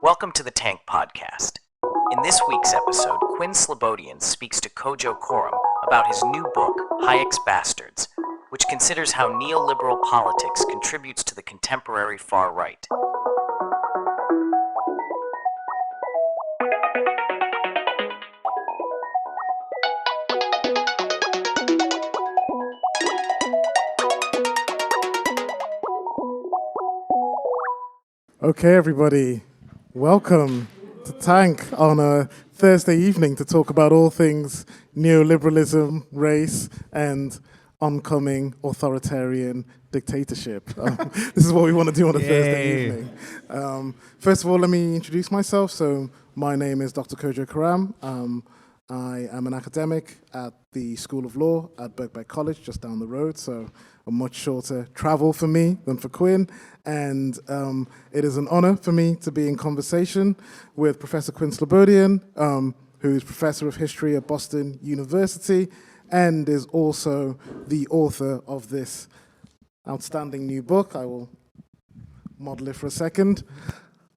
Welcome to the Tank Podcast. In this week's episode, Quinn Slobodian speaks to Kojo Koram about his new book, Hayek's Bastards, which considers how neoliberal politics contributes to the contemporary far right. Okay, everybody, welcome to Tank on a Thursday evening to talk about all things neoliberalism, race, and oncoming authoritarian dictatorship. This is what we want to do on a Thursday evening. First of all, let me introduce myself. So my name is Dr. Kojo Koram. I am an academic at the School of Law at Birkbeck College, just down the road, so a much shorter travel for me than for Quinn. And it is an honor for me to be in conversation with Professor Quinn Slobodian, who is Professor of History at Boston University and is also the author of this outstanding new book. I will model it for a second.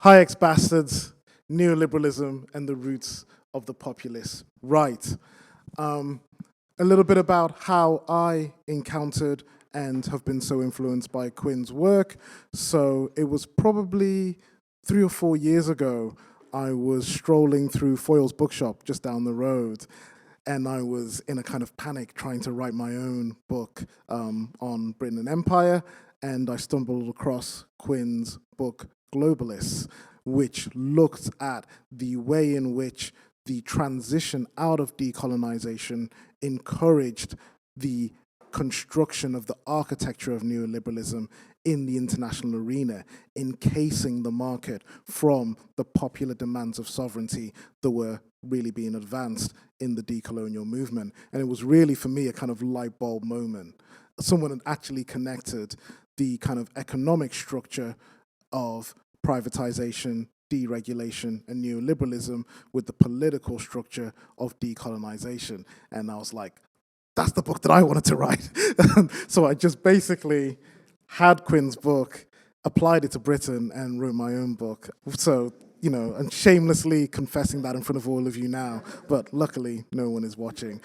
Hayek's Bastards, Neoliberalism and the Roots of the Populist Right. A little bit about how I encountered and have been so influenced by Quinn's work. So it was probably 3 or 4 years ago, I was strolling through Foyle's bookshop just down the road, and I was in a kind of panic trying to write my own book on Britain and Empire, and I stumbled across Quinn's book, Globalists, which looked at the way in which the transition out of decolonization encouraged the construction of the architecture of neoliberalism in the international arena, encasing the market from the popular demands of sovereignty that were really being advanced in the decolonial movement. And it was really, for me, a kind of light bulb moment. Someone had actually connected the kind of economic structure of privatization, deregulation, and neoliberalism with the political structure of decolonization. And I was like, that's the book that I wanted to write. So I just basically had Quinn's book, applied it to Britain, and wrote my own book. So, you know, and shamelessly confessing that in front of all of you now, but luckily no one is watching.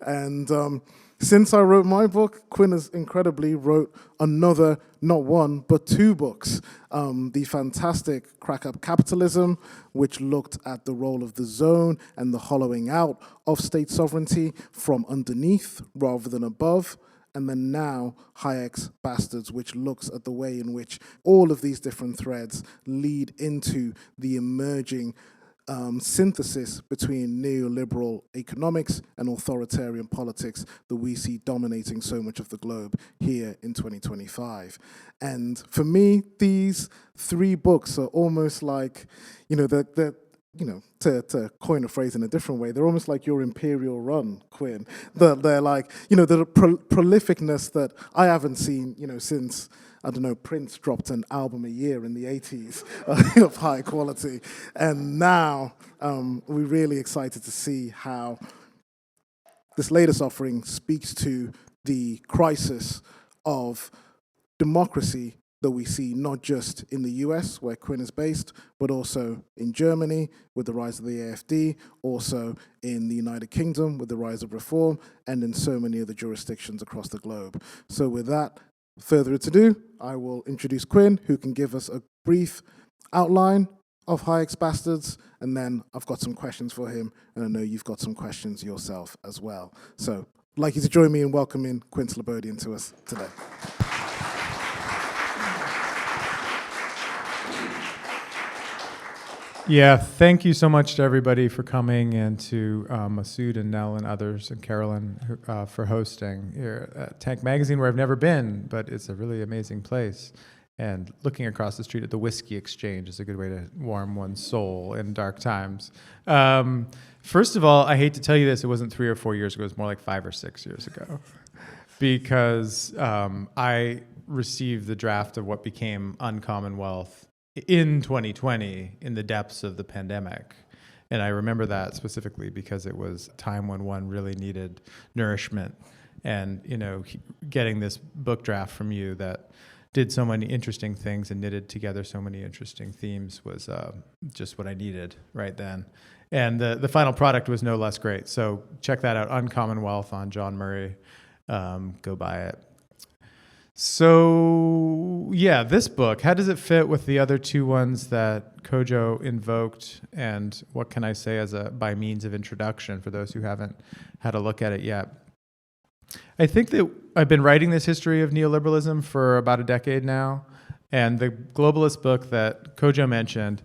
And since I wrote my book, Quinn has incredibly wrote another, not one, but 2 books. The fantastic Crack Up Capitalism, which looked at the role of the zone and the hollowing out of state sovereignty from underneath rather than above. And then now, Hayek's Bastards, which looks at the way in which all of these different threads lead into the emerging synthesis between neoliberal economics and authoritarian politics that we see dominating so much of the globe here in 2025. And for me, these 3 books are almost like, you know, to coin a phrase in a different way, they're almost like your imperial run, Quinn. They're like, you know, the prolificness that I haven't seen, you know, since, I don't know, Prince dropped an album a year in the 80s of high quality. And now we're really excited to see how this latest offering speaks to the crisis of democracy that we see not just in the US, where Quinn is based, but also in Germany with the rise of the AfD, also in the United Kingdom with the rise of reform, and in so many other jurisdictions across the globe. So with that, further ado, I will introduce Quinn, who can give us a brief outline of Hayek's Bastards, and then I've got some questions for him, and I know you've got some questions yourself as well. So I'd like you to join me in welcoming Quinn Slobodian to us today. Yeah, thank you so much to everybody for coming, and to Masood and Nell and others, and Carolyn for hosting here at Tank Magazine, where I've never been, but it's a really amazing place. And looking across the street at the Whiskey Exchange is a good way to warm one's soul in dark times. First of all, I hate to tell you this, it wasn't 3 or 4 years ago, it was more like 5 or 6 years ago, because I received the draft of what became Uncommon Wealth in 2020 in the depths of the pandemic. And I remember that specifically because it was a time when one really needed nourishment. And, you know, getting this book draft from you that did so many interesting things and knitted together so many interesting themes was just what I needed right then. And the final product was no less great. So check that out, Uncommon Wealth on John Murray. Go buy it. So yeah, this book, how does it fit with the other two ones that Kojo invoked? And what can I say by means of introduction for those who haven't had a look at it yet? I think that I've been writing this history of neoliberalism for about a decade now, and the globalist book that Kojo mentioned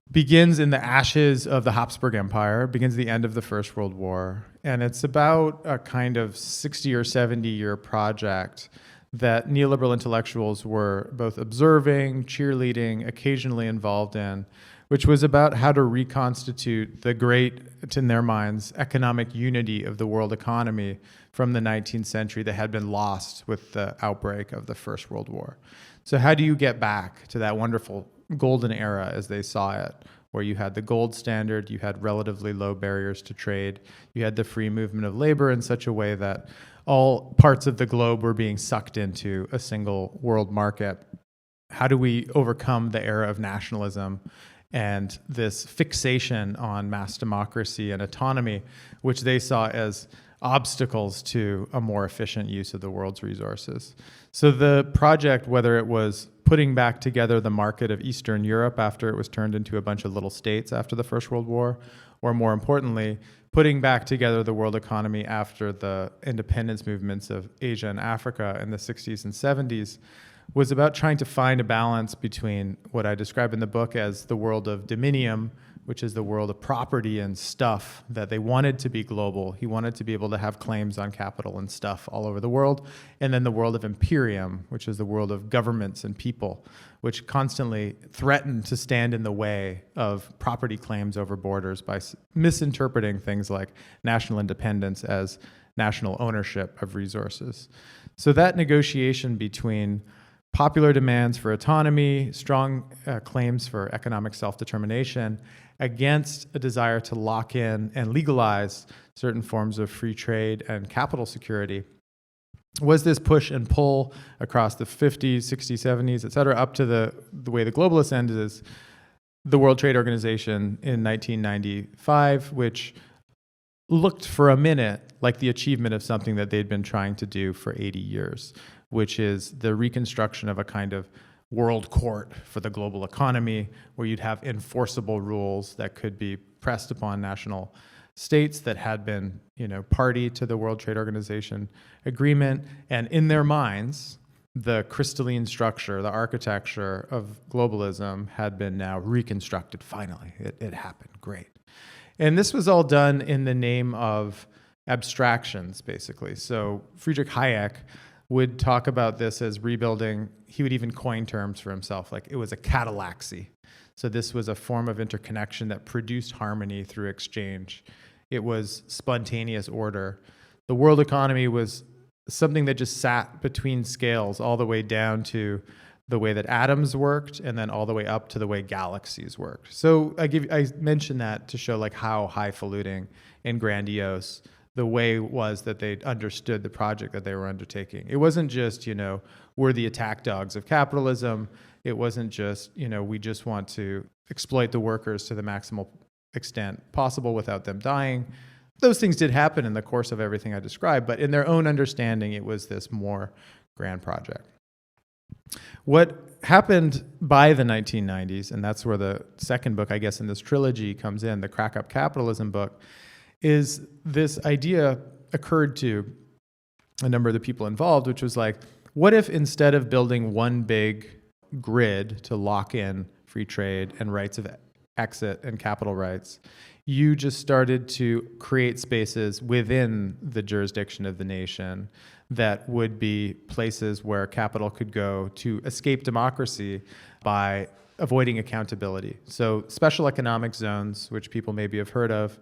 begins in the ashes of the Habsburg Empire, begins the end of the First World War, and it's about a kind of 60 or 70-year project that neoliberal intellectuals were both observing, cheerleading, occasionally involved in, which was about how to reconstitute the great, in their minds, economic unity of the world economy from the 19th century that had been lost with the outbreak of the First World War. So how do you get back to that wonderful golden era as they saw it, where you had the gold standard, you had relatively low barriers to trade, you had the free movement of labor in such a way that all parts of the globe were being sucked into a single world market? How do we overcome the era of nationalism and this fixation on mass democracy and autonomy, which they saw as obstacles to a more efficient use of the world's resources? So the project, whether it was putting back together the market of Eastern Europe after it was turned into a bunch of little states after the First World War, or more importantly, putting back together the world economy after the independence movements of Asia and Africa in the 60s and 70s, was about trying to find a balance between what I describe in the book as the world of dominium, which is the world of property and stuff, that they wanted to be global. He wanted to be able to have claims on capital and stuff all over the world. And then the world of imperium, which is the world of governments and people, which constantly threatened to stand in the way of property claims over borders by misinterpreting things like national independence as national ownership of resources. So that negotiation between popular demands for autonomy, strong claims for economic self-determination, against a desire to lock in and legalize certain forms of free trade and capital security, was this push and pull across the 50s, 60s, 70s, et cetera, up to the way the globalist end is the World Trade Organization in 1995, which looked for a minute like the achievement of something that they'd been trying to do for 80 years, which is the reconstruction of a kind of world court for the global economy, where you'd have enforceable rules that could be pressed upon national states that had been, party to the World Trade Organization agreement. And in their minds, the crystalline structure, the architecture of globalism had been now reconstructed. Finally, it happened. Great. And this was all done in the name of abstractions, basically. So Friedrich Hayek would talk about this as rebuilding. He would even coin terms for himself, like it was a catalaxy. So this was a form of interconnection that produced harmony through exchange. It was spontaneous order. The world economy was something that just sat between scales all the way down to the way that atoms worked, and then all the way up to the way galaxies worked. So I mention that to show like how highfalutin and grandiose the way was that they understood the project that they were undertaking. It wasn't just, we're the attack dogs of capitalism. It wasn't just, we just want to exploit the workers to the maximal extent possible without them dying. Those things did happen in the course of everything I described, but in their own understanding, it was this more grand project. What happened by the 1990s, and that's where the second book, I guess, in this trilogy comes in, the Crack Up Capitalism book, is this idea occurred to a number of the people involved, which was like, what if instead of building one big grid to lock in free trade and rights of exit and capital rights, you just started to create spaces within the jurisdiction of the nation that would be places where capital could go to escape democracy by avoiding accountability. So special economic zones, which people maybe have heard of,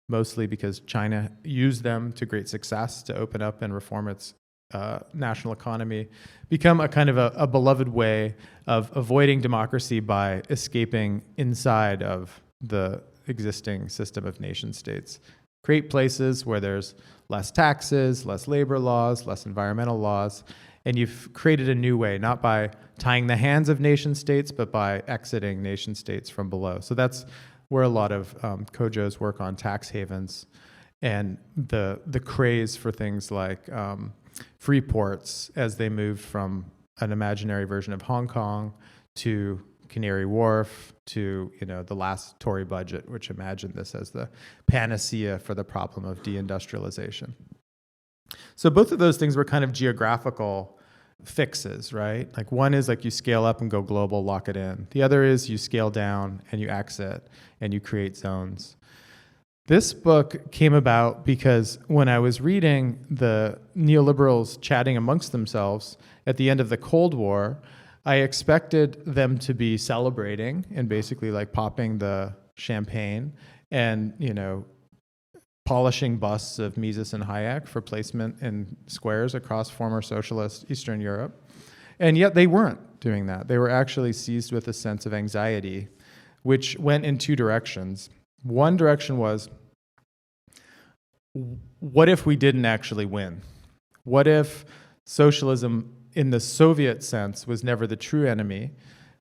mostly because China used them to great success to open up and reform its national economy, become a kind of a beloved way of avoiding democracy by escaping inside of the existing system of nation states. Create places where there's less taxes, less labor laws, less environmental laws, And you've created a new way, not by tying the hands of nation states, but by exiting nation states from below. So that's where a lot of Kojo's work on tax havens and the craze for things like free ports as they moved from an imaginary version of Hong Kong to Canary Wharf to the last Tory budget, which imagined this as the panacea for the problem of deindustrialization. So both of those things were kind of geographical fixes, right? Like one is like you scale up and go global, lock it in. The other is you scale down and you exit and you create zones. This book came about because when I was reading the neoliberals chatting amongst themselves at the end of the Cold War, I expected them to be celebrating and basically like popping the champagne and, polishing busts of Mises and Hayek for placement in squares across former socialist Eastern Europe. And yet they weren't doing that. They were actually seized with a sense of anxiety, which went in two directions. One direction was, what if we didn't actually win? What if socialism in the Soviet sense was never the true enemy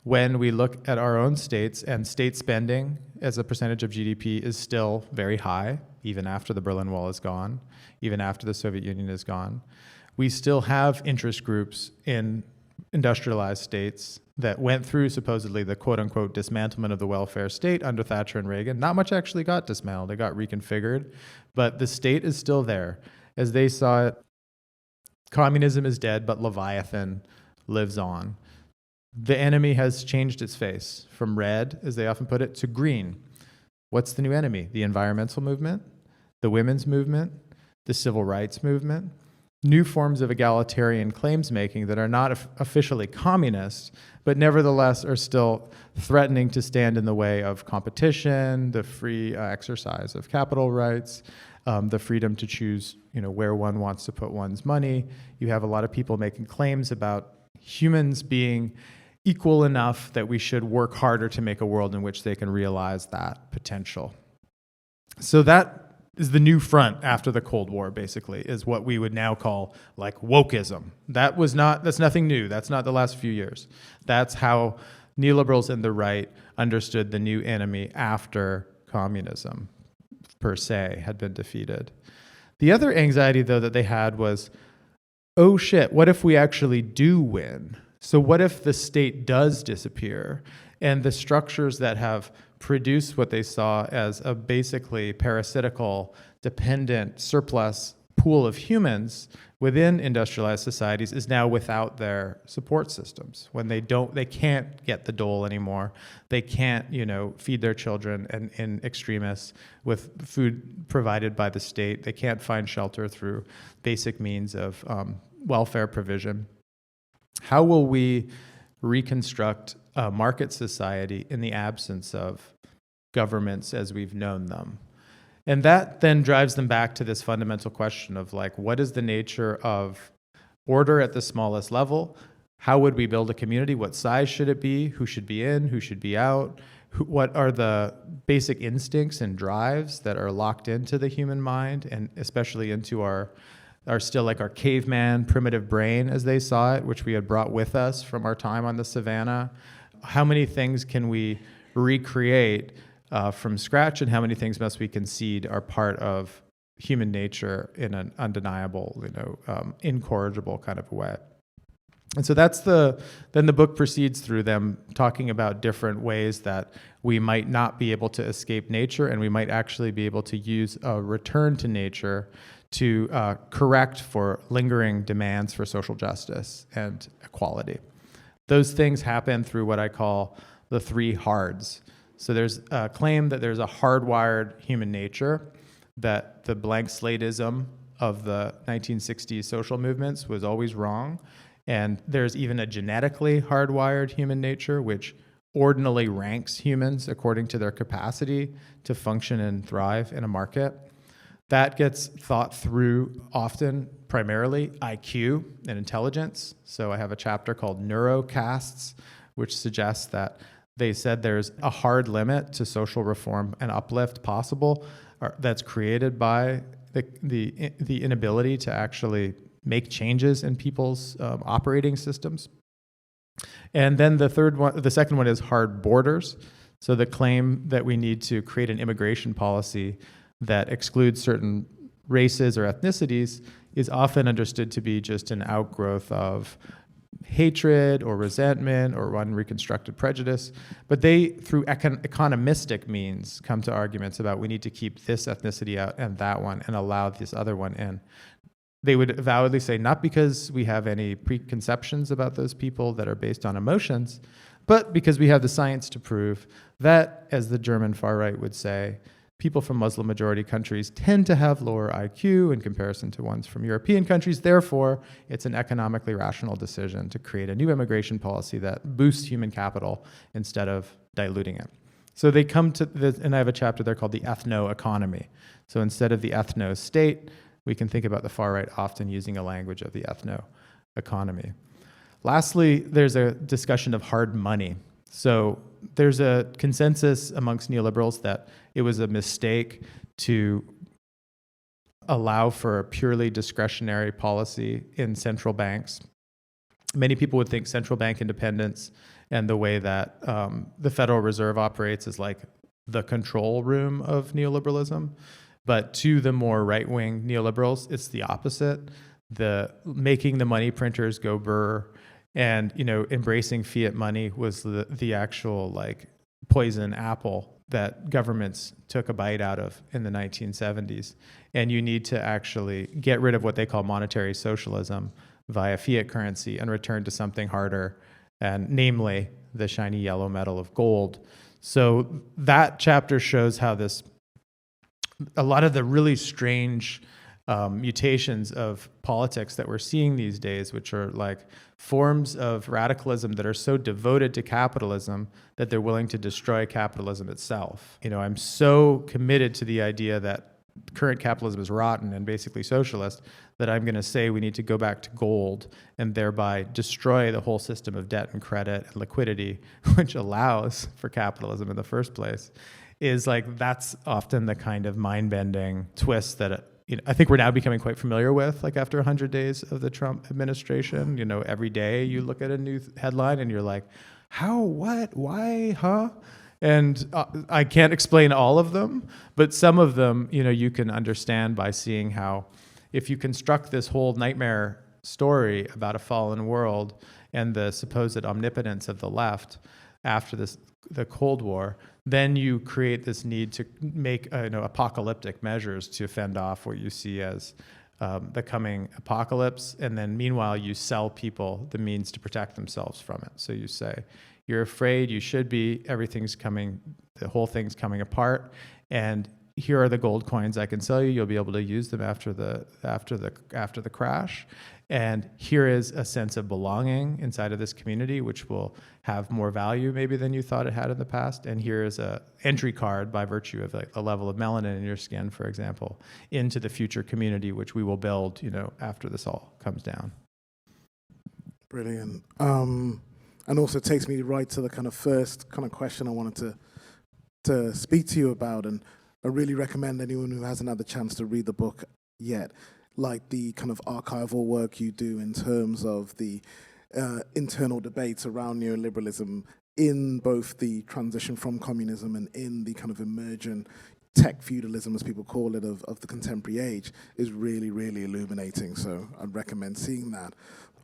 when we look at our own states and state spending as a percentage of GDP is still very high, even after the Berlin Wall is gone, even after the Soviet Union is gone. We still have interest groups in industrialized states that went through supposedly the quote-unquote dismantlement of the welfare state under Thatcher and Reagan. Not much actually got dismantled, it got reconfigured, but the state is still there. As they saw it, communism is dead, but Leviathan lives on. The enemy has changed its face from red, as they often put it, to green. What's the new enemy? The environmental movement, the women's movement, the civil rights movement, new forms of egalitarian claims making that are not officially communist, but nevertheless are still threatening to stand in the way of competition, the free exercise of capital rights, the freedom to choose, where one wants to put one's money. You have a lot of people making claims about humans being equal enough that we should work harder to make a world in which they can realize that potential. So that is the new front after the Cold War, basically, is what we would now call like wokeism. That's nothing new. That's not the last few years. That's how neoliberals and the right understood the new enemy after communism, per se, had been defeated. The other anxiety, though, that they had was, oh shit, what if we actually do win? So what if the state does disappear and the structures that have produced what they saw as a basically parasitical, dependent, surplus pool of humans within industrialized societies is now without their support systems. When they can't get the dole anymore. They can't, feed their children and in extremis with food provided by the state. They can't find shelter through basic means of welfare provision. How will we reconstruct a market society in the absence of governments as we've known them? And that then drives them back to this fundamental question of like, what is the nature of order at the smallest level? How would we build a community? What size should it be? Who should be in? Who should be out? What are the basic instincts and drives that are locked into the human mind and especially into our caveman primitive brain as they saw it, which we had brought with us from our time on the savannah? How many things can we recreate from scratch, and how many things must we concede are part of human nature in an undeniable, incorrigible kind of way? And so then the book proceeds through them talking about different ways that we might not be able to escape nature, and we might actually be able to use a return to nature to correct for lingering demands for social justice and equality. Those things happen through what I call the three hards. So there's a claim that there's a hardwired human nature, that the blank slateism of the 1960s social movements was always wrong, and there's even a genetically hardwired human nature, which ordinally ranks humans according to their capacity to function and thrive in a market. That gets thought through often, primarily IQ and intelligence. So I have a chapter called Neurocasts, which suggests that they said there's a hard limit to social reform and uplift possible that's created by the inability to actually make changes in people's operating systems. And then the second one is hard borders. So the claim that we need to create an immigration policy that excludes certain races or ethnicities is often understood to be just an outgrowth of hatred or resentment or unreconstructed prejudice. But they, through economistic means, come to arguments about we need to keep this ethnicity out and that one and allow this other one in. They would avowedly say, not because we have any preconceptions about those people that are based on emotions, but because we have the science to prove that, as the German far right would say, people from Muslim majority countries tend to have lower IQ in comparison to ones from European countries. Therefore, it's an economically rational decision to create a new immigration policy that boosts human capital instead of diluting it. So they come to this, and I have a chapter there called the ethno-economy. So instead of the ethno-state, we can think about the far right often using a language of the ethno-economy. Lastly, there's a discussion of hard money. So there's a consensus amongst neoliberals that it was a mistake to allow for a purely discretionary policy in central banks. Many people would think central bank independence and the way that the Federal Reserve operates is like the control room of neoliberalism. But to the more right-wing neoliberals, it's the opposite. The making the money printers go burr and, embracing fiat money was the actual like poison apple that governments took a bite out of in the 1970s. And you need to actually get rid of what they call monetary socialism via fiat currency and return to something harder, and namely the shiny yellow metal of gold. So that chapter shows how a lot of the really strange mutations of politics that we're seeing these days, which are like forms of radicalism that are so devoted to capitalism that they're willing to destroy capitalism itself. I'm so committed to the idea that current capitalism is rotten and basically socialist that I'm going to say we need to go back to gold and thereby destroy the whole system of debt and credit and liquidity, which allows for capitalism in the first place. Is like that's often the kind of mind-bending twist that I think we're now becoming quite familiar with, like after 100 days of the Trump administration. Every day you look at a new headline and you're like, how, what, why, huh? And I can't explain all of them, but some of them, you can understand by seeing how if you construct this whole nightmare story about a fallen world and the supposed omnipotence of the left after the Cold War, then you create this need to make apocalyptic measures to fend off what you see as the coming apocalypse. And then meanwhile, you sell people the means to protect themselves from it. So you say, you're afraid, you should be, the whole thing's coming apart. And here are the gold coins I can sell you. You'll be able to use them after the crash. And here is a sense of belonging inside of this community, which will have more value maybe than you thought it had in the past. And here is a entry card by virtue of like a level of melanin in your skin, for example, into the future community, which we will build, after this all comes down. Brilliant. And also takes me right to the kind of first kind of question I wanted to speak to you about. And I really recommend anyone who hasn't had the chance to read the book yet, like the kind of archival work you do in terms of the internal debates around neoliberalism in both the transition from communism and in the kind of emergent tech feudalism, as people call it, of the contemporary age, is really, really illuminating. So I'd recommend seeing that.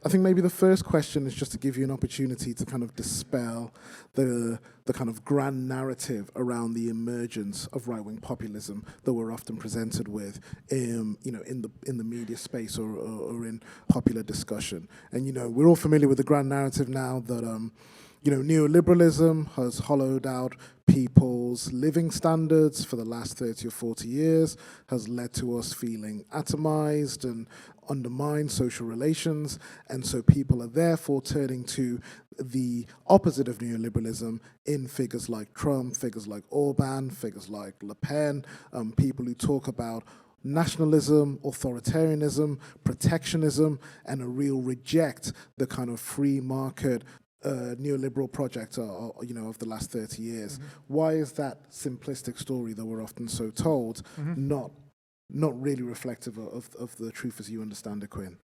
I think maybe the first question is just to give you an opportunity to kind of dispel the kind of grand narrative around the emergence of right-wing populism that we're often presented with, in the media space or in popular discussion. And we're all familiar with the grand narrative now that neoliberalism has hollowed out people's living standards for the last 30 or 40 years, has led to us feeling atomized and undermined social relations, and so people are therefore turning to the opposite of neoliberalism in figures like Trump, figures like Orban, figures like Le Pen, people who talk about nationalism, authoritarianism, protectionism, and a real reject the kind of free market neoliberal project of the last 30 years. Mm-hmm. Why is that simplistic story that we're often so told not really reflective of the truth as you understand it, Quinn?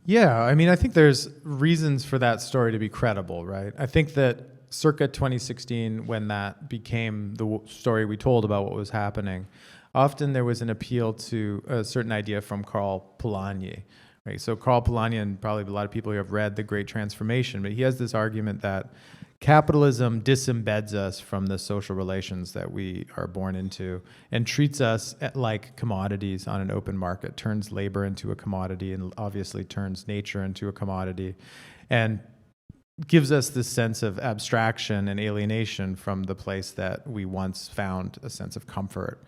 Yeah, I mean, I think there's reasons for that story to be credible, right? I think that circa 2016, when that became the story we told about what was happening, often there was an appeal to a certain idea from Karl Polanyi, right? So Karl Polanyi, probably a lot of people who have read The Great Transformation, but he has this argument that capitalism disembeds us from the social relations that we are born into and treats us like commodities on an open market, turns labor into a commodity and obviously turns nature into a commodity, and gives us this sense of abstraction and alienation from the place that we once found a sense of comfort.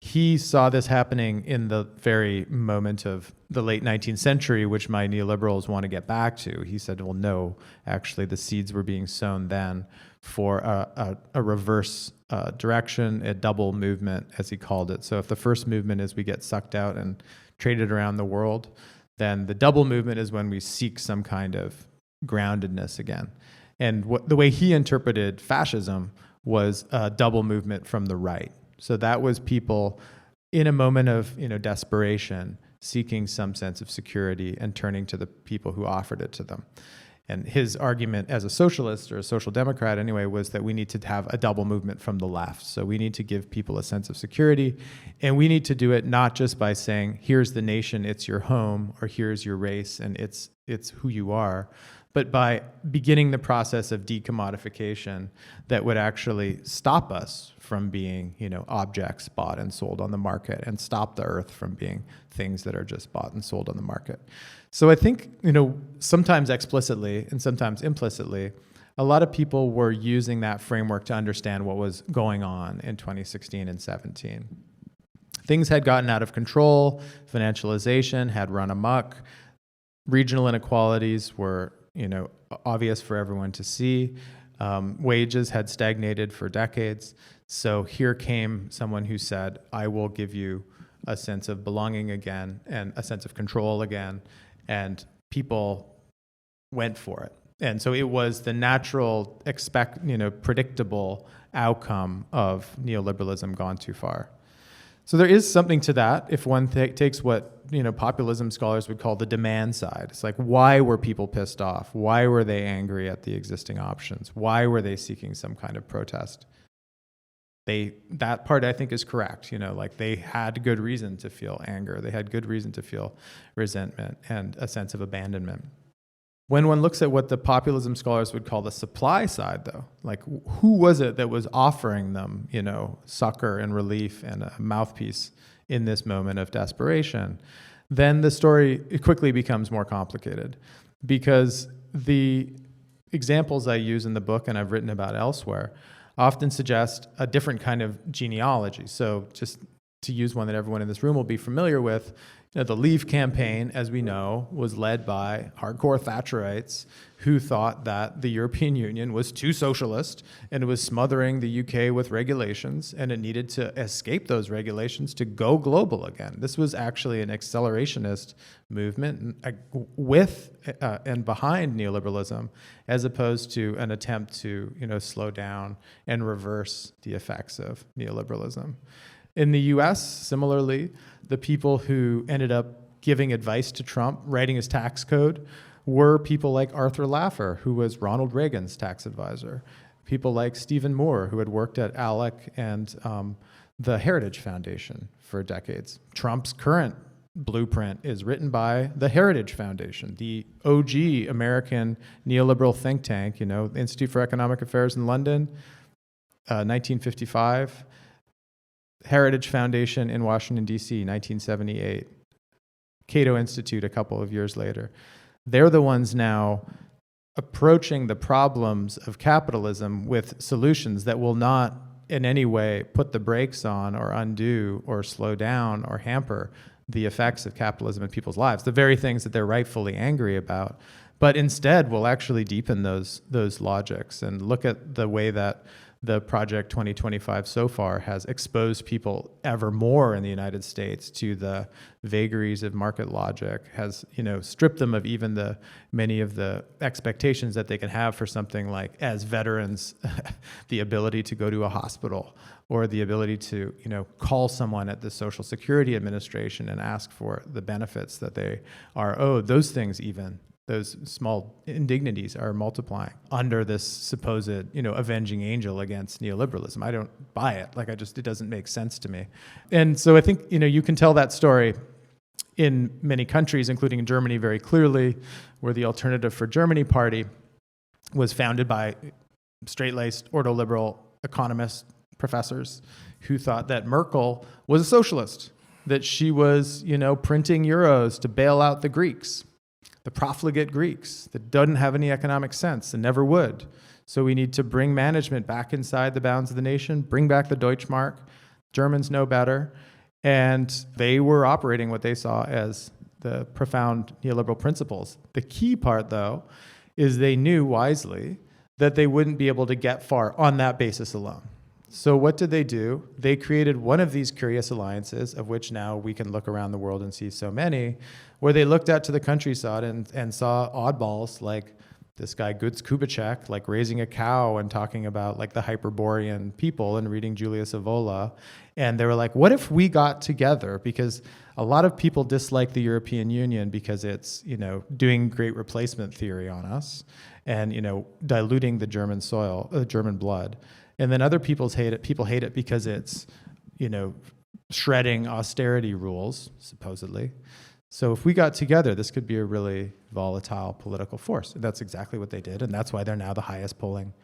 He saw this happening in the very moment of the late 19th century, which my neoliberals want to get back to. He said, well, no, actually the seeds were being sown then for a reverse direction, a double movement, as he called it. So if the first movement is we get sucked out and traded around the world, then the double movement is when we seek some kind of groundedness again. And the way he interpreted fascism was a double movement from the right. So that was people in a moment of desperation, seeking some sense of security and turning to the people who offered it to them. And his argument as a socialist, or a social democrat anyway, was that we need to have a double movement from the left. So we need to give people a sense of security, and we need to do it not just by saying, here's the nation, it's your home, or here's your race, and it's who you are, but by beginning the process of decommodification that would actually stop us from being, objects bought and sold on the market, and stop the earth from being things that are just bought and sold on the market. So I think, sometimes explicitly and sometimes implicitly, a lot of people were using that framework to understand what was going on in 2016 and 17. Things had gotten out of control, financialization had run amok, regional inequalities were obvious for everyone to see. Wages had stagnated for decades. So here came someone who said, I will give you a sense of belonging again and a sense of control again. And people went for it. And so it was the natural, predictable outcome of neoliberalism gone too far. So there is something to that if one takes what populism scholars would call the demand side. It's like, why were people pissed off? Why were they angry at the existing options? Why were they seeking some kind of protest? That part I think is correct. They had good reason to feel anger. They had good reason to feel resentment and a sense of abandonment. When one looks at what the populism scholars would call the supply side, though, like who was it that was offering them, succor and relief and a mouthpiece in this moment of desperation, then the story quickly becomes more complicated, because the examples I use in the book and I've written about elsewhere often suggest a different kind of genealogy. So just to use one that everyone in this room will be familiar with, the Leave campaign, as we know, was led by hardcore Thatcherites who thought that the European Union was too socialist and it was smothering the UK with regulations, and it needed to escape those regulations to go global again. This was actually an accelerationist movement with and behind neoliberalism, as opposed to an attempt to slow down and reverse the effects of neoliberalism. In the US, similarly, the people who ended up giving advice to Trump, writing his tax code, were people like Arthur Laffer, who was Ronald Reagan's tax advisor, people like Stephen Moore, who had worked at ALEC and the Heritage Foundation for decades. Trump's current blueprint is written by the Heritage Foundation, the OG American neoliberal think tank, the Institute for Economic Affairs in London, 1955. Heritage Foundation in Washington, D.C., 1978. Cato Institute a couple of years later. They're the ones now approaching the problems of capitalism with solutions that will not in any way put the brakes on or undo or slow down or hamper the effects of capitalism in people's lives, the very things that they're rightfully angry about, but instead will actually deepen those logics and look at the way that the Project 2025 so far has exposed people ever more in the United States to the vagaries of market logic, has, stripped them of even many of the expectations that they can have for something like, as veterans, the ability to go to a hospital or the ability to, call someone at the Social Security Administration and ask for the benefits that they are owed. Those things even, those small indignities are multiplying under this supposed, avenging angel against neoliberalism. I don't buy it. It doesn't make sense to me. And so I think, you can tell that story in many countries, including in Germany very clearly, where the Alternative for Germany party was founded by straight-laced ordoliberal economist professors who thought that Merkel was a socialist, that she was, printing euros to bail out the Greeks, the profligate Greeks that doesn't have any economic sense and never would. So we need to bring management back inside the bounds of the nation, bring back the Deutschmark. Germans know better. And they were operating what they saw as the profound neoliberal principles. The key part, though, is they knew wisely that they wouldn't be able to get far on that basis alone. So what did they do? They created one of these curious alliances, of which now we can look around the world and see so many, where they looked out to the countryside and saw oddballs like this guy Guts Kubitschek, like raising a cow and talking about like the Hyperborean people and reading Julius Evola. And they were like, what if we got together? Because a lot of people dislike the European Union because it's, doing great replacement theory on us and, diluting the German soil, German blood. And then other people hate it because it's, shredding austerity rules, supposedly. So if we got together, this could be a really volatile political force. And that's exactly what they did. And that's why they're now the highest polling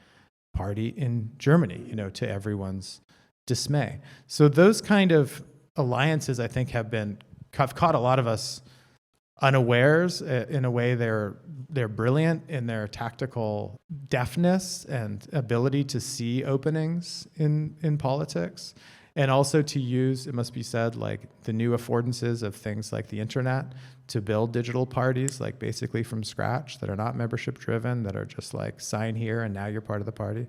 party in Germany, to everyone's dismay. So those kind of alliances, I think, have caught a lot of us unawares. In a way, they're brilliant in their tactical deftness and ability to see openings in politics, and also to use, it must be said, like the new affordances of things like the internet to build digital parties, like basically from scratch, that are not membership driven, that are just like sign here and now you're part of the party.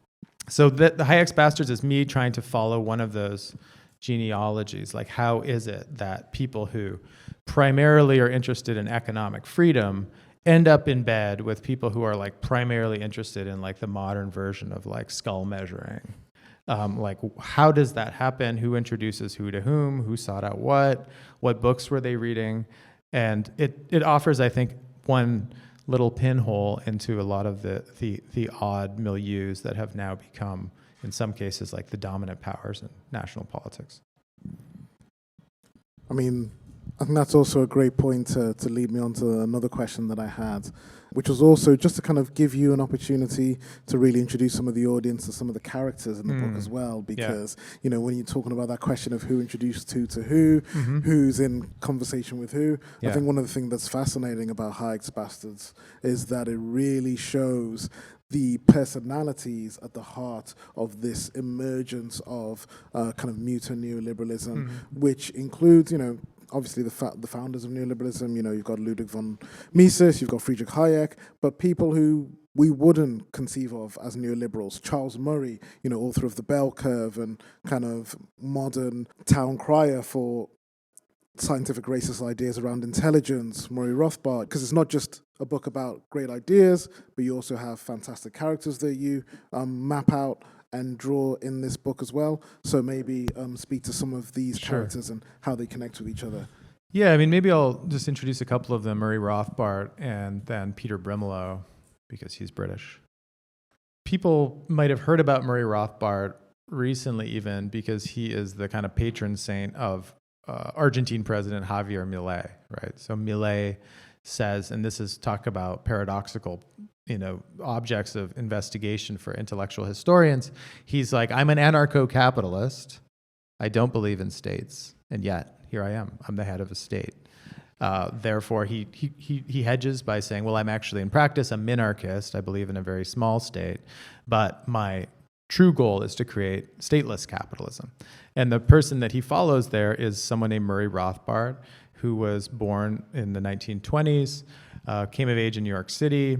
So the Hayek's Bastards is me trying to follow one of those genealogies. Like, how is it that people who primarily are interested in economic freedom end up in bed with people who are like primarily interested in like the modern version of like skull measuring? Like, how does that happen? Who introduces who to whom? Who sought out what books were they reading? And it offers, I think, one little pinhole into a lot of the odd milieus that have now become, in some cases, like the dominant powers in national politics. I mean, I think that's also a great point to lead me on to another question that I had, which was also just to kind of give you an opportunity to really introduce some of the audience to some of the characters in the book as well, because, when you're talking about that question of who introduced who to who, who's in conversation with who, I think one of the things that's fascinating about Hayek's Bastards is that it really shows the personalities at the heart of this emergence of kind of mutant neoliberalism, which includes, obviously the founders of neoliberalism. You've got Ludwig von Mises, you've got Friedrich Hayek, but people who we wouldn't conceive of as neoliberals. Charles Murray, author of The Bell Curve and kind of modern town crier for scientific racist ideas around intelligence, Murray Rothbard, because it's not just a book about great ideas, but you also have fantastic characters that you map out and draw in this book as well. So maybe speak to some of these characters and how they connect with each other. Yeah, I mean, maybe I'll just introduce a couple of them, Murray Rothbard and then Peter Brimelow, because he's British. People might have heard about Murray Rothbard recently even because he is the kind of patron saint of Argentine President Javier Milei, right? So Milei says, and this is talk about paradoxical objects of investigation for intellectual historians. He's like, I'm an anarcho-capitalist. I don't believe in states. And yet, here I am. I'm the head of a state. Therefore, he hedges by saying, well, I'm actually in practice a minarchist. I believe in a very small state. But my true goal is to create stateless capitalism. And the person that he follows there is someone named Murray Rothbard, who was born in the 1920s, came of age in New York City,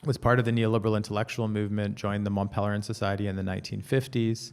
was part of the neoliberal intellectual movement, joined the Mont Pelerin Society in the 1950s,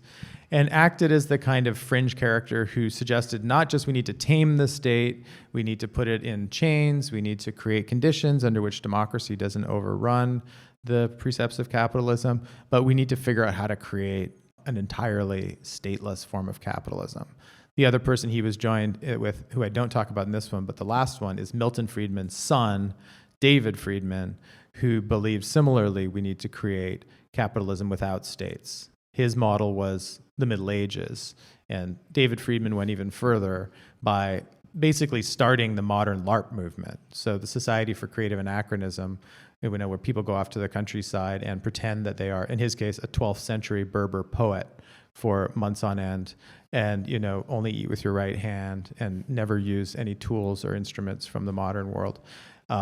and acted as the kind of fringe character who suggested not just we need to tame the state, we need to put it in chains, we need to create conditions under which democracy doesn't overrun the precepts of capitalism, but we need to figure out how to create an entirely stateless form of capitalism. The other person he was joined with, who I don't talk about in this one, but the last one, is Milton Friedman's son, David Friedman, who believes similarly we need to create capitalism without states. His model was the Middle Ages, and David Friedman went even further by basically starting the modern LARP movement. So the Society for Creative Anachronism, where people go off to the countryside and pretend that they are, in his case, a 12th century Berber poet for months on end, and only eat with your right hand and never use any tools or instruments from the modern world.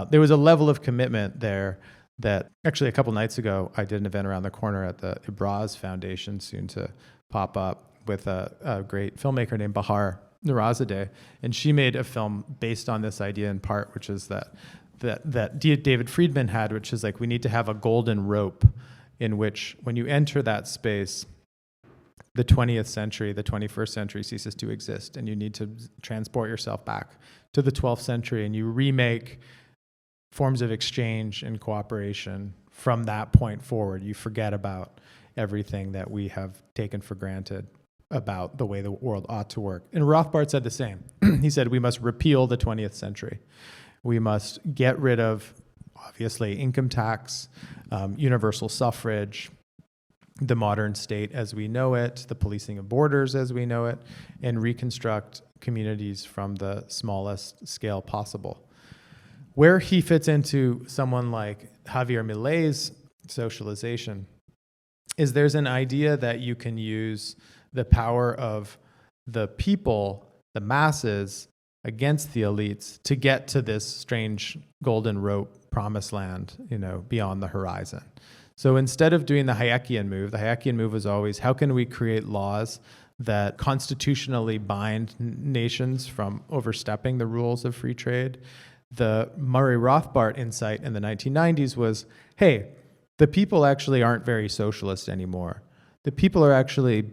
There was a level of commitment there that actually a couple nights ago, I did an event around the corner at the Ibraz Foundation, soon to pop up, with a great filmmaker named Bahar Nurazadeh, and she made a film based on this idea in part, which is that David Friedman had, which is like we need to have a golden rope in which when you enter that space, the 20th century, the 21st century ceases to exist, and you need to transport yourself back to the 12th century, and you remake forms of exchange and cooperation from that point forward. You forget about everything that we have taken for granted about the way the world ought to work. And Rothbard said the same. He said, we must repeal the 20th century. We must get rid of, obviously, income tax, universal suffrage, the modern state as we know it, the policing of borders as we know it, and reconstruct communities from the smallest scale possible. Where he fits into someone like Javier Milei's socialization is there's an idea that you can use the power of the people, the masses, against the elites to get to this strange golden rope promised land, beyond the horizon. So instead of doing the Hayekian move was always, how can we create laws that constitutionally bind nations from overstepping the rules of free trade? The Murray Rothbard insight in the 1990s was, hey, the people actually aren't very socialist anymore. The people are actually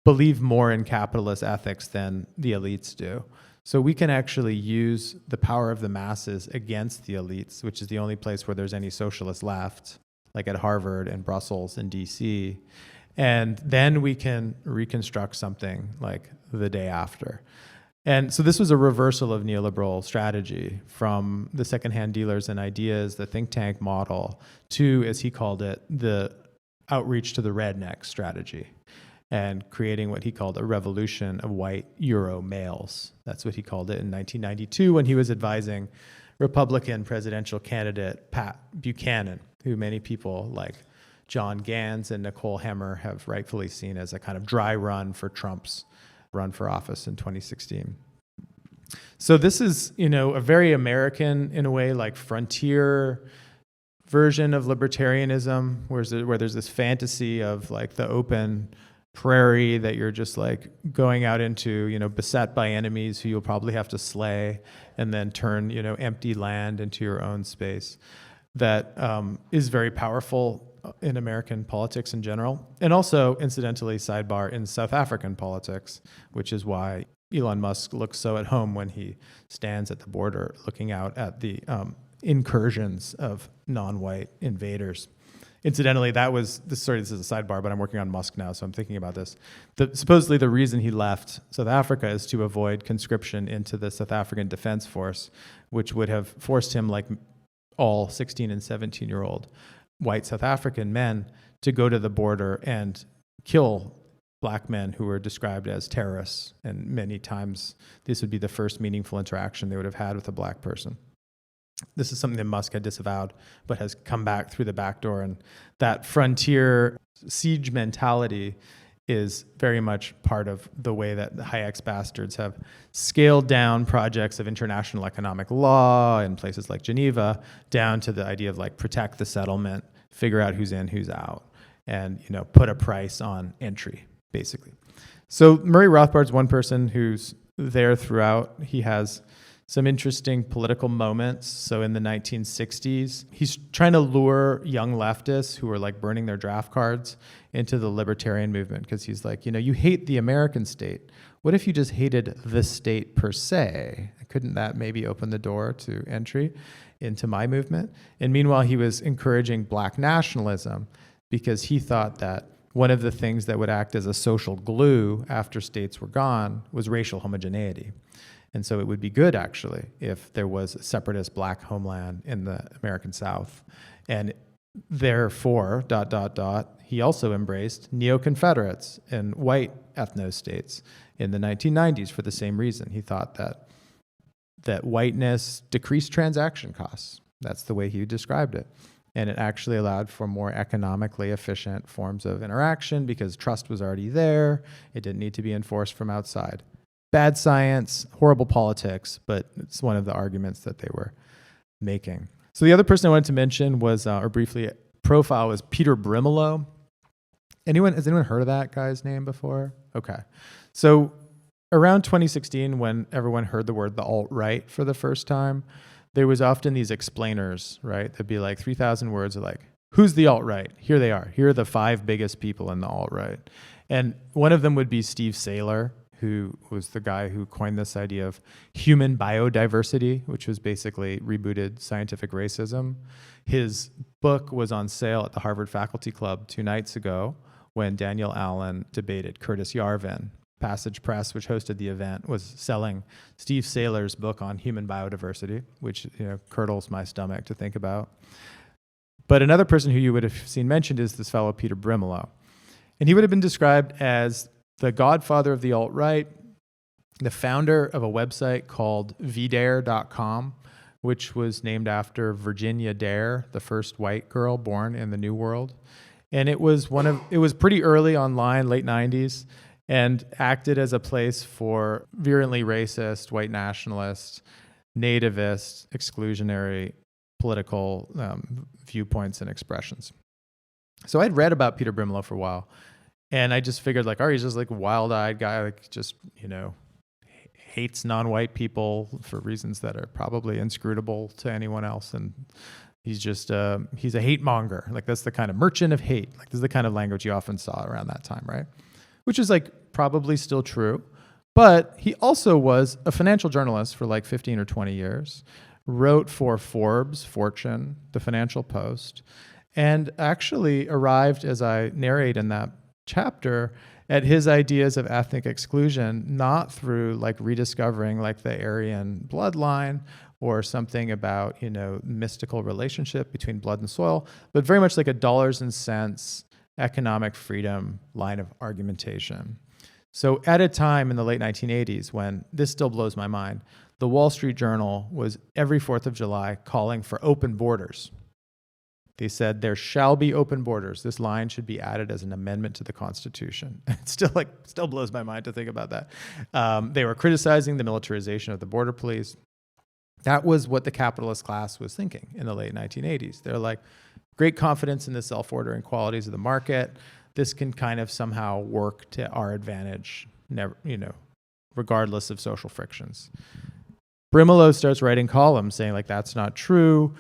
believe more in capitalist ethics than the elites do. So we can actually use the power of the masses against the elites, which is the only place where there's any socialists left, like at Harvard and Brussels and DC. And then we can reconstruct something like the day after. And so this was a reversal of neoliberal strategy from the secondhand dealers and ideas, the think tank model, to, as he called it, the outreach to the redneck strategy, and creating what he called a revolution of white Euro males. That's what he called it in 1992 when he was advising Republican presidential candidate Pat Buchanan, who many people like John Gans and Nicole Hemmer have rightfully seen as a kind of dry run for Trump's run for office in 2016. So this is, a very American, in a way, like frontier version of libertarianism, where there's this fantasy of like the open prairie that you're just like going out into, beset by enemies who you'll probably have to slay, and then turn, empty land into your own space. That is very powerful in American politics in general, and also, incidentally, sidebar, in South African politics, which is why Elon Musk looks so at home when he stands at the border looking out at the incursions of non-white invaders. Incidentally, this is a sidebar, but I'm working on Musk now, so I'm thinking about this. Supposedly the reason he left South Africa is to avoid conscription into the South African Defense Force, which would have forced him, like all 16 and 17-year-old white South African men, to go to the border and kill black men who were described as terrorists. And many times this would be the first meaningful interaction they would have had with a black person. This is something that Musk had disavowed, but has come back through the back door. And that frontier siege mentality is very much part of the way that the Hayek's bastards have scaled down projects of international economic law in places like Geneva, down to the idea of like protect the settlement, figure out who's in, who's out, and put a price on entry, basically. So Murray Rothbard's one person who's there throughout. He has some interesting political moments. So in the 1960s, he's trying to lure young leftists who are like burning their draft cards into the libertarian movement, because he's like, you hate the American state. What if you just hated the state per se? Couldn't that maybe open the door to entry into my movement? And meanwhile, he was encouraging black nationalism because he thought that one of the things that would act as a social glue after states were gone was racial homogeneity. And so it would be good, actually, if there was a separatist black homeland in the American South. And therefore, ... he also embraced neo-Confederates and white ethno-states in the 1990s for the same reason. He thought that whiteness decreased transaction costs. That's the way he described it. And it actually allowed for more economically efficient forms of interaction because trust was already there. It didn't need to be enforced from outside. Bad science, horrible politics, but it's one of the arguments that they were making. So the other person I wanted to mention was, or briefly profile, was Peter Brimelow. Has anyone heard of that guy's name before? Okay. So around 2016, when everyone heard the word the alt-right for the first time, there was often these explainers, right? There'd be like 3,000 words of like, who's the alt-right? Here they are. Here are the 5 biggest people in the alt-right. And one of them would be Steve Saylor, who was the guy who coined this idea of human biodiversity, which was basically rebooted scientific racism. His book was on sale at the Harvard Faculty Club 2 nights ago when Daniel Allen debated Curtis Yarvin. Passage Press, which hosted the event, was selling Steve Saylor's book on human biodiversity, which curdles my stomach to think about. But another person who you would have seen mentioned is this fellow Peter Brimelow. And he would have been described as the godfather of the alt-right, the founder of a website called vdare.com, which was named after Virginia Dare, the first white girl born in the New World. And it was pretty early online, late 90s, and acted as a place for virulently racist, white nationalist, nativist, exclusionary political viewpoints and expressions. So I'd read about Peter Brimelow for a while, and I just figured like, he's just like a wild-eyed guy, like just, hates non-white people for reasons that are probably inscrutable to anyone else. And he's just, he's a hate monger. Like that's the kind of merchant of hate. Like this is the kind of language you often saw around that time, right? Which is like probably still true. But he also was a financial journalist for like 15 or 20 years, wrote for Forbes, Fortune, The Financial Post, and actually arrived, as I narrate in that chapter, at his ideas of ethnic exclusion, not through like rediscovering like the Aryan bloodline or something about, mystical relationship between blood and soil, but very much like a dollars and cents economic freedom line of argumentation. So at a time in the late 1980s when, this still blows my mind, the Wall Street Journal was every 4th of July calling for open borders. They said there shall be open borders. This line should be added as an amendment to the Constitution. It still blows my mind to think about that. They were criticizing the militarization of the border police. That was what the capitalist class was thinking in the late 1980s. They're like, great confidence in the self-ordering qualities of the market. This can kind of somehow work to our advantage, regardless of social frictions. Brimelow starts writing columns saying like that's not true,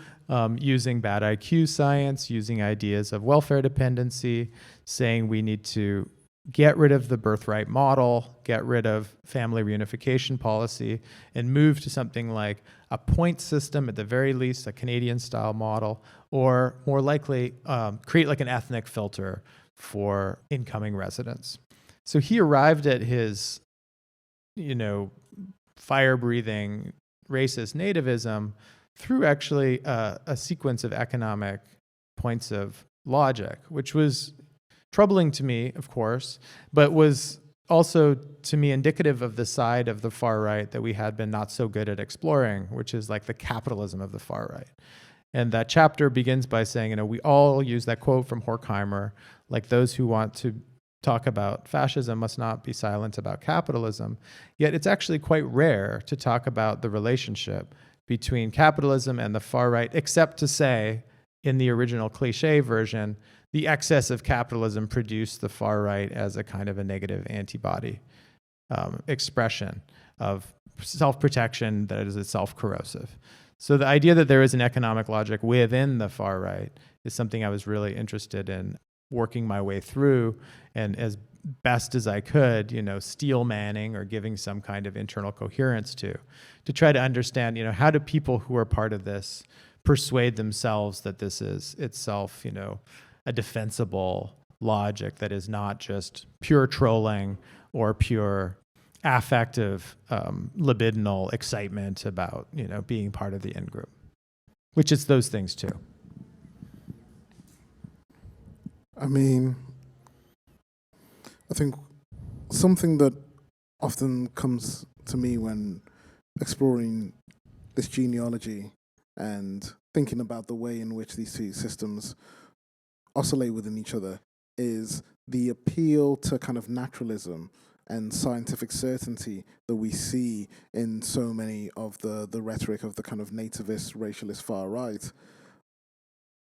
using bad IQ science, using ideas of welfare dependency, saying we need to get rid of the birthright model, get rid of family reunification policy, and move to something like a point system, at the very least, a Canadian-style model, or more likely, create like an ethnic filter for incoming residents. So he arrived at his, fire-breathing racist nativism through actually a sequence of economic points of logic, which was troubling to me, of course, but was also to me indicative of the side of the far right that we had been not so good at exploring, which is like the capitalism of the far right. And that chapter begins by saying, we all use that quote from Horkheimer, like those who want to talk about fascism must not be silent about capitalism. Yet it's actually quite rare to talk about the relationship between capitalism and the far right, except to say, in the original cliche version, the excess of capitalism produced the far right as a kind of a negative antibody. expression of self-protection that is itself corrosive. So the idea that there is an economic logic within the far right is something I was really interested in working my way through, and as best as I could, steel manning or giving some kind of internal coherence to try to understand, how do people who are part of this persuade themselves that this is itself, a defensible logic that is not just pure trolling or pure affective, libidinal excitement about, being part of the in-group, which is those things too. I mean, I think something that often comes to me when exploring this genealogy and thinking about the way in which these two systems oscillate within each other is the appeal to kind of naturalism and scientific certainty that we see in so many of the rhetoric of the kind of nativist, racialist far right,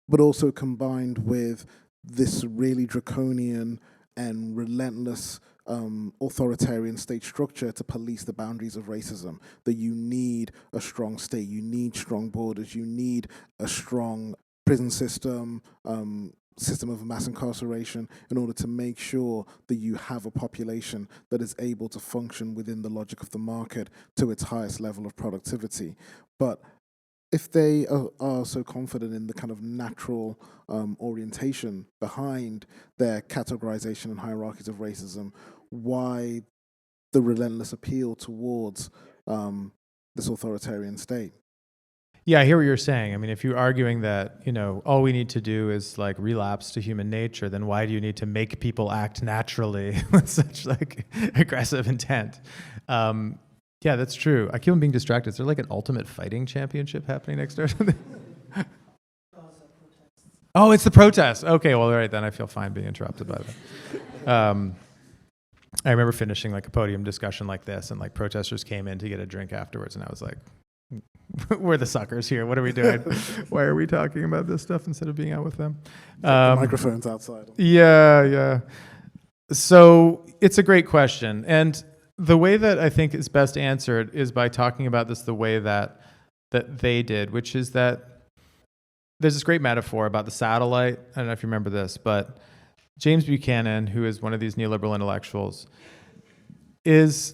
but also combined with this really draconian and relentless authoritarian state structure to police the boundaries of racism, that you need a strong state, you need strong borders, you need a strong prison system, system of mass incarceration in order to make sure that you have a population that is able to function within the logic of the market to its highest level of productivity. But if they are so confident in the kind of natural orientation behind their categorization and hierarchies of racism, why the relentless appeal towards this authoritarian state? Yeah, I hear what you're saying. I mean, if you're arguing that, all we need to do is like relapse to human nature, then why do you need to make people act naturally with such like aggressive intent? Yeah, that's true. I keep on being distracted. Is there like an ultimate fighting championship happening next door or something? Oh, it's the protest. Okay, well, all right, then I feel fine being interrupted by that. I remember finishing like a podium discussion like this, and like protesters came in to get a drink afterwards, and I was like, we're the suckers here. What are we doing? Why are we talking about this stuff instead of being out with them? The microphone's outside. Yeah. So it's a great question. And the way that I think is best answered is by talking about this the way that they did, which is that there's this great metaphor about the satellite. I don't know if you remember this, but James Buchanan, who is one of these neoliberal intellectuals, is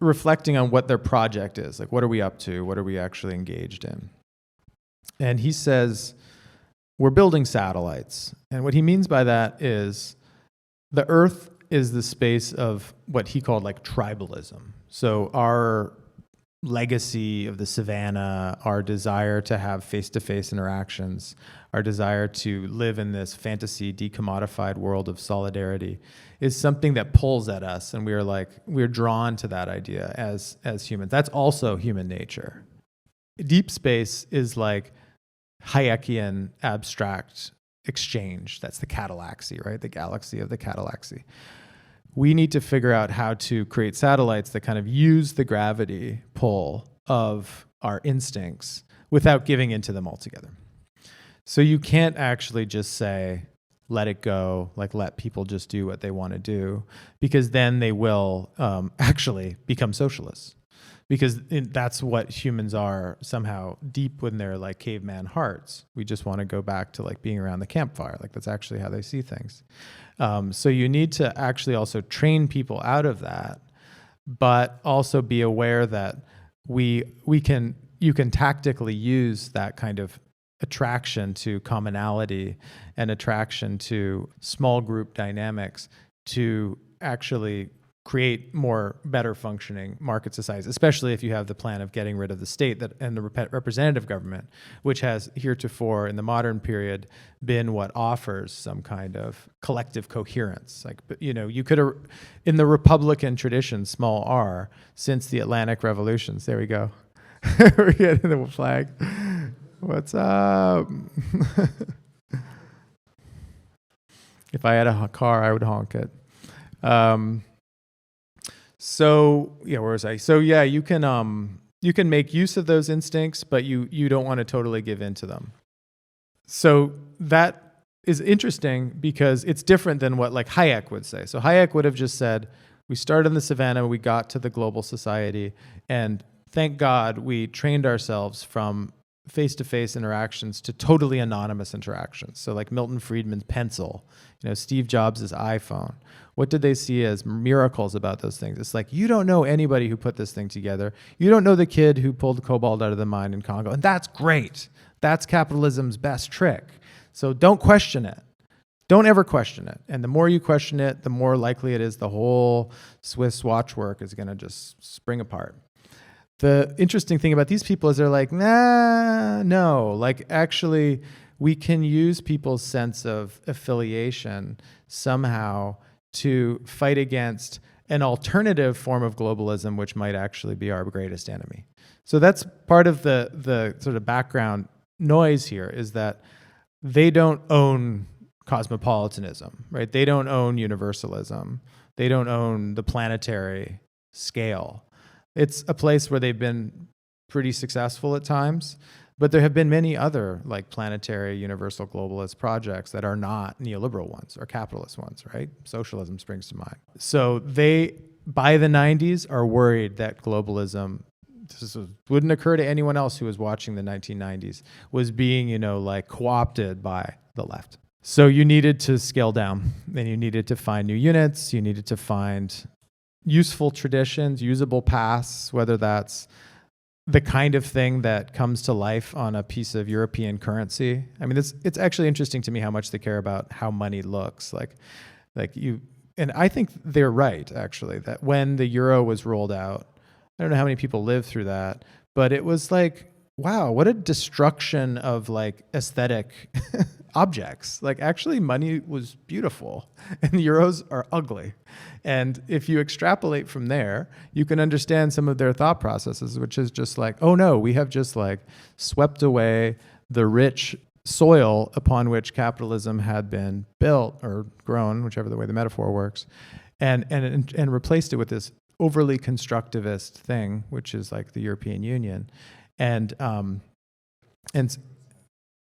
reflecting on what their project is. Like, what are we up to? What are we actually engaged in? And he says, we're building satellites. And what he means by that is the Earth is the space of what he called like tribalism. So our legacy of the savannah, our desire to have face-to-face interactions, our desire to live in this fantasy decommodified world of solidarity is something that pulls at us, and we're drawn to that idea as humans. That's also human nature. Deep space is like Hayekian abstract exchange. That's the catalaxy, right? The galaxy of the catalaxy. We need to figure out how to create satellites that kind of use the gravity pull of our instincts without giving into them altogether. So you can't actually just say, let it go, like let people just do what they want to do, because then they will actually become socialists. Because that's what humans are somehow deep within their like caveman hearts. We just want to go back to like being around the campfire. Like that's actually how they see things. So you need to actually also train people out of that, but also be aware that you can tactically use that kind of attraction to commonality and attraction to small group dynamics to actually create better functioning market societies, especially if you have the plan of getting rid of the state and the representative government, which has heretofore in the modern period been what offers some kind of collective coherence. Like, you could have, in the Republican tradition, small r, since the Atlantic revolutions, there we go. We're getting the flag. What's up? If I had a car, I would honk it. So yeah, where was I? So yeah, you can make use of those instincts, but you don't want to totally give in to them. So that is interesting because it's different than what like Hayek would say. So Hayek would have just said, We started in the savannah, we got to the global society, and thank God we trained ourselves from face-to-face interactions to totally anonymous interactions. So like Milton Friedman's pencil, Steve Jobs' iPhone. What did they see as miracles about those things? It's like, you don't know anybody who put this thing together. You don't know the kid who pulled cobalt out of the mine in Congo. And that's great. That's capitalism's best trick. So don't question it. Don't ever question it. And the more you question it, the more likely it is the whole Swiss watchwork is going to just spring apart. The interesting thing about these people is they're like, no. Like, actually, we can use people's sense of affiliation somehow to fight against an alternative form of globalism, which might actually be our greatest enemy. So that's part of the sort of background noise here, is that they don't own cosmopolitanism, right? They don't own universalism. They don't own the planetary scale. It's a place where they've been pretty successful at times, but there have been many other like planetary universal globalist projects that are not neoliberal ones or capitalist ones, right? Socialism springs to mind. So they, by the 90s, are worried that globalism, this wouldn't occur to anyone else who was watching the 1990s, was being, like co-opted by the left. So you needed to scale down, and you needed to find new units, you needed to find useful traditions, usable paths, whether that's the kind of thing that comes to life on a piece of European currency. I mean, it's actually interesting to me how much they care about how money looks. And I think they're right, actually, that when the euro was rolled out, I don't know how many people lived through that, but it was like, wow, what a destruction of like aesthetic objects. Like, actually, money was beautiful and euros are ugly. And if you extrapolate from there, you can understand some of their thought processes, which is just like, oh no, we have just like swept away the rich soil upon which capitalism had been built or grown, whichever the way the metaphor works, and replaced it with this overly constructivist thing, which is like the European Union. And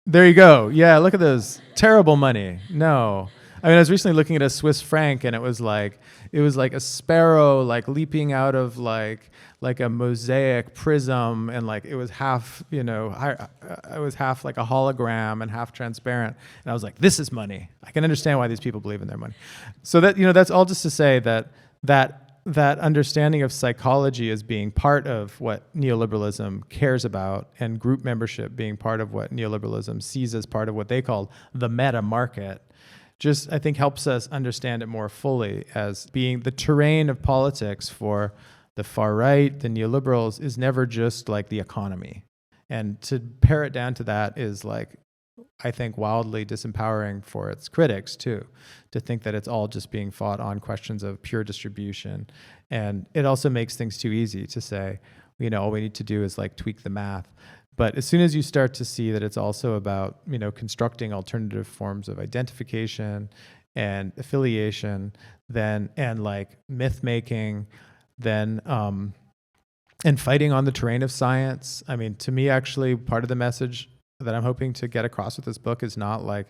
there you go. Yeah, look at those. Terrible money. No. I mean, I was recently looking at a Swiss franc, and it was like a sparrow like leaping out of like a mosaic prism, and like it was half, it was half like a hologram and half transparent. And I was like, this is money. I can understand why these people believe in their money. So that, that's all just to say that understanding of psychology as being part of what neoliberalism cares about, and group membership being part of what neoliberalism sees as part of what they call the meta market, just, I think, helps us understand it more fully as being the terrain of politics for the far right, the neoliberals, is never just like the economy. And to pare it down to that is like, I think, wildly disempowering for its critics too, to think that it's all just being fought on questions of pure distribution. And it also makes things too easy to say, all we need to do is like tweak the math. But as soon as you start to see that it's also about, constructing alternative forms of identification and affiliation, then, and like myth making, then, and fighting on the terrain of science. I mean, to me, actually, part of the message that I'm hoping to get across with this book is not like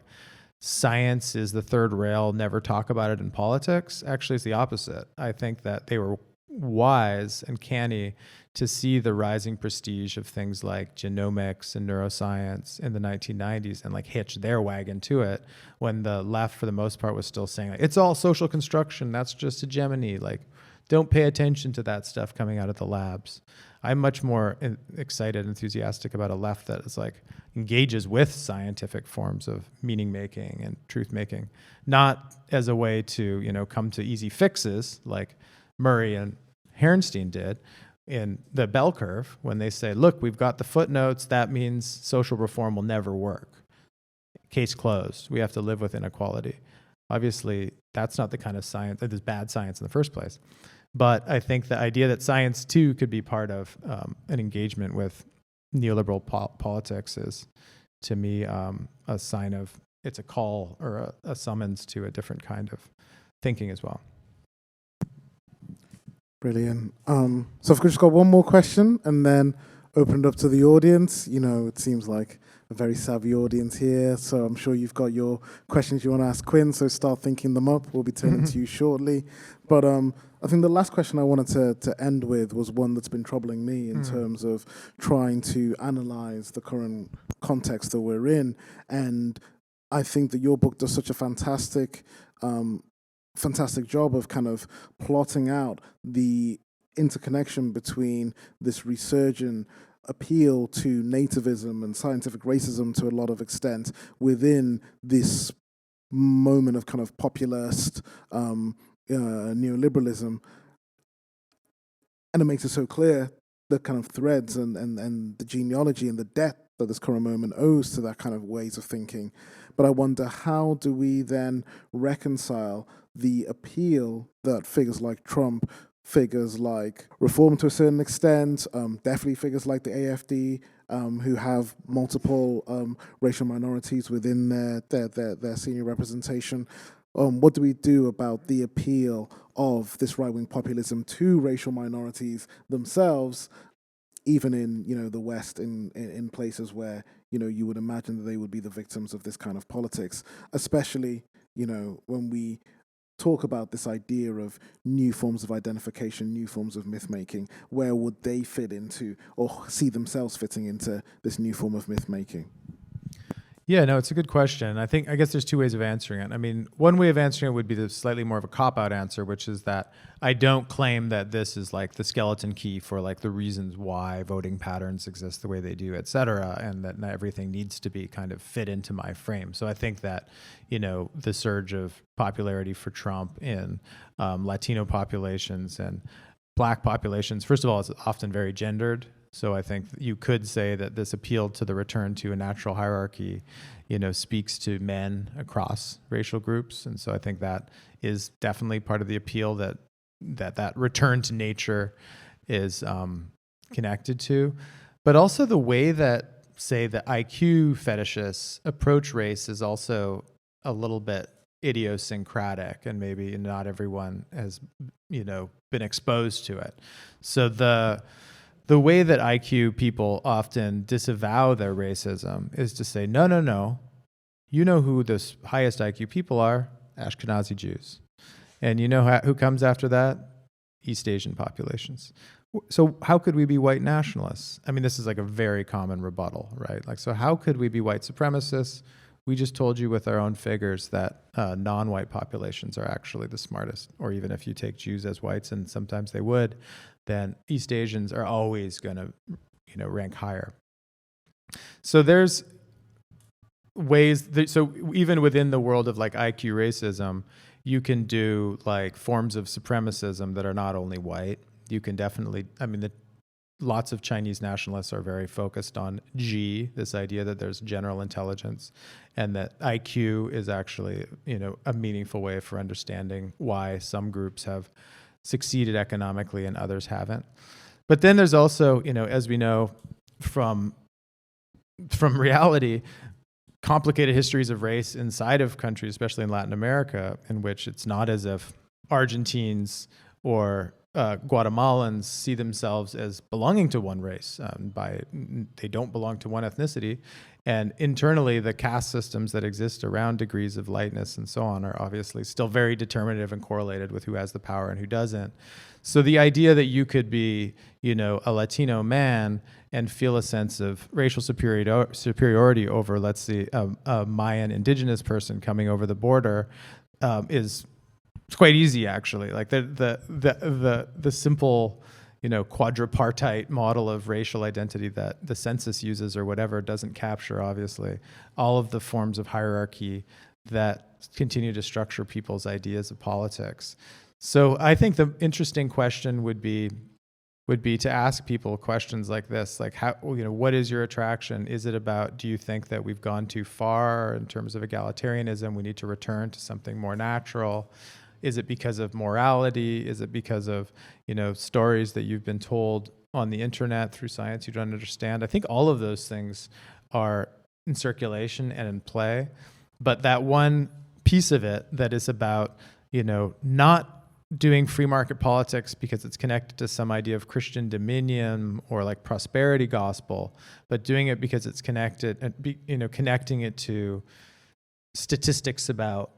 science is the third rail, never talk about it in politics. Actually, it's the opposite. I think that they were wise and canny to see the rising prestige of things like genomics and neuroscience in the 1990s and like hitch their wagon to it, when the left, for the most part, was still saying like, it's all social construction, that's just hegemony, like don't pay attention to that stuff coming out of the labs. I'm much more excited, enthusiastic about a left that is like engages with scientific forms of meaning making and truth making, not as a way to, come to easy fixes like Murray and Herrnstein did in the bell curve, when they say, look, we've got the footnotes, that means social reform will never work. Case closed. We have to live with inequality. Obviously, that's not the kind of science, that is bad science in the first place. But I think the idea that science, too, could be part of an engagement with neoliberal politics is, to me, a sign of, it's a call or a summons to a different kind of thinking as well. Brilliant. So I've just got one more question, and then open it up to the audience. It seems like a very savvy audience here, so I'm sure you've got your questions you want to ask Quinn, so start thinking them up. We'll be turning to you shortly. But I think the last question I wanted to end with was one that's been troubling me in terms of trying to analyze the current context that we're in. And I think that your book does such a fantastic job of kind of plotting out the interconnection between this resurgent appeal to nativism and scientific racism to a lot of extent within this moment of kind of populist neoliberalism. And it makes it so clear the kind of threads and the genealogy and the depth that this current moment owes to that kind of ways of thinking. But I wonder, how do we then reconcile the appeal that figures like Trump, figures like Reform to a certain extent, definitely figures like the AfD, who have multiple racial minorities within their senior representation. What do we do about the appeal of this right-wing populism to racial minorities themselves, even in the West, in places where you would imagine that they would be the victims of this kind of politics, especially when we talk about this idea of new forms of identification, new forms of myth-making. Where would they fit into, or see themselves fitting into, this new form of myth-making? Yeah, no, it's a good question. I guess there's two ways of answering it. I mean, one way of answering it would be the slightly more of a cop-out answer, which is that I don't claim that this is like the skeleton key for like the reasons why voting patterns exist the way they do, et cetera, and that not everything needs to be kind of fit into my frame. So I think that, the surge of popularity for Trump in Latino populations and Black populations, first of all, it's often very gendered. So I think you could say that this appeal to the return to a natural hierarchy, speaks to men across racial groups. And so I think that is definitely part of the appeal that return to nature is connected to. But also the way that, say, the IQ fetishists approach race is also a little bit idiosyncratic, and maybe not everyone has, been exposed to it. So the way that IQ people often disavow their racism is to say, no, you know who the highest IQ people are? Ashkenazi Jews. And you know who comes after that? East Asian populations. So how could we be white nationalists? I mean, this is like a very common rebuttal, right? Like, so how could we be white supremacists? We just told you with our own figures that non-white populations are actually the smartest, or even if you take Jews as whites, and sometimes they would, then East Asians are always going to, rank higher. So there's ways, so even within the world of like IQ racism, you can do like forms of supremacism that are not only white. You can definitely, lots of Chinese nationalists are very focused on G, this idea that there's general intelligence, and that IQ is actually, a meaningful way for understanding why some groups have succeeded economically and others haven't. But then there's also, as we know from reality, complicated histories of race inside of countries, especially in Latin America, in which it's not as if Argentines or Guatemalans see themselves as belonging to one race. They don't belong to one ethnicity. And internally, the caste systems that exist around degrees of lightness and so on are obviously still very determinative and correlated with who has the power and who doesn't. So the idea that you could be, a Latino man and feel a sense of racial superiority over, let's say, a Mayan indigenous person coming over the border is quite easy, actually. Like the simple, quadripartite model of racial identity that the census uses or whatever doesn't capture, obviously, all of the forms of hierarchy that continue to structure people's ideas of politics. So I think the interesting question would be to ask people questions like this, like how, what is your attraction? Is it about, do you think that we've gone too far in terms of egalitarianism? We need to return to something more natural. Is it because of morality? Is it because of, stories that you've been told on the internet through science you don't understand? I think all of those things are in circulation and in play. But that one piece of it that is about, not doing free market politics because it's connected to some idea of Christian dominion or like prosperity gospel, but doing it because it's connected and connecting it to statistics about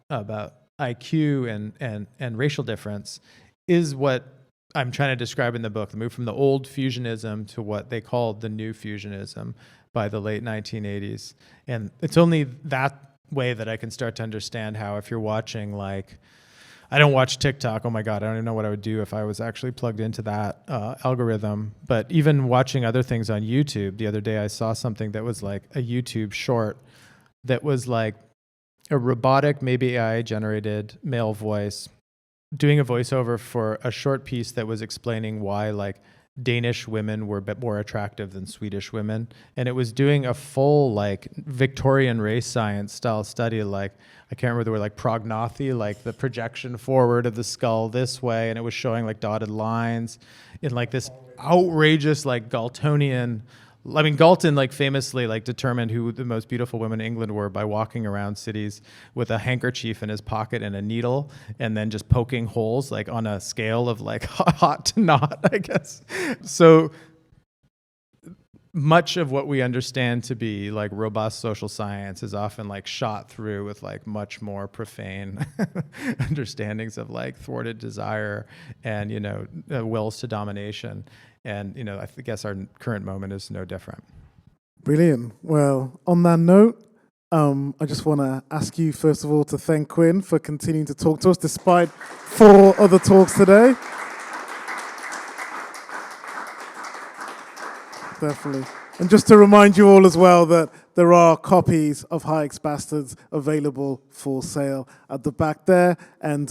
IQ and racial difference is what I'm trying to describe in the book. The move from the old fusionism to what they called the new fusionism by the late 1980s. And it's only that way that I can start to understand how if you're watching like, I don't watch TikTok. Oh my God, I don't even know what I would do if I was actually plugged into that algorithm. But even watching other things on YouTube, the other day I saw something that was like a YouTube short that was like a robotic, maybe AI-generated male voice doing a voiceover for a short piece that was explaining why like Danish women were a bit more attractive than Swedish women. And it was doing a full like Victorian race science style study, like I can't remember the word, like prognathy, like the projection forward of the skull this way. And it was showing like dotted lines in like this outrageous like Galtonian. I mean, Galton like famously like determined who the most beautiful women in England were by walking around cities with a handkerchief in his pocket and a needle, and then just poking holes like on a scale of like hot to not, I guess. So much of what we understand to be like robust social science is often like shot through with like much more profane understandings of like thwarted desire and, wills to domination. And, I guess our current moment is no different. Brilliant. Well, on that note, I just want to ask you, first of all, to thank Quinn for continuing to talk to us despite 4 other talks today. Definitely. And just to remind you all as well that there are copies of Hayek's Bastards available for sale at the back there. And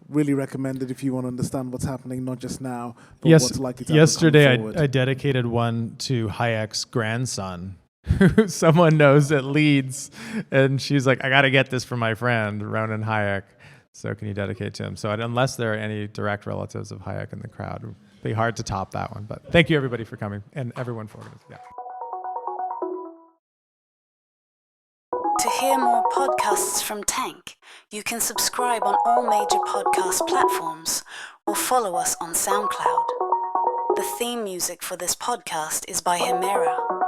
really recommended if you want to understand what's happening, not just now, but what's likely to happen. Yesterday, I dedicated one to Hayek's grandson, who someone knows at Leeds, and she's like, I got to get this for my friend, Ronan Hayek. So can you dedicate to him? So unless there are any direct relatives of Hayek in the crowd, it would be hard to top that one. But thank you, everybody, for coming, and everyone for organizing. Yeah. To hear more podcasts from Tank, you can subscribe on all major podcast platforms or follow us on SoundCloud. The theme music for this podcast is by Hemera.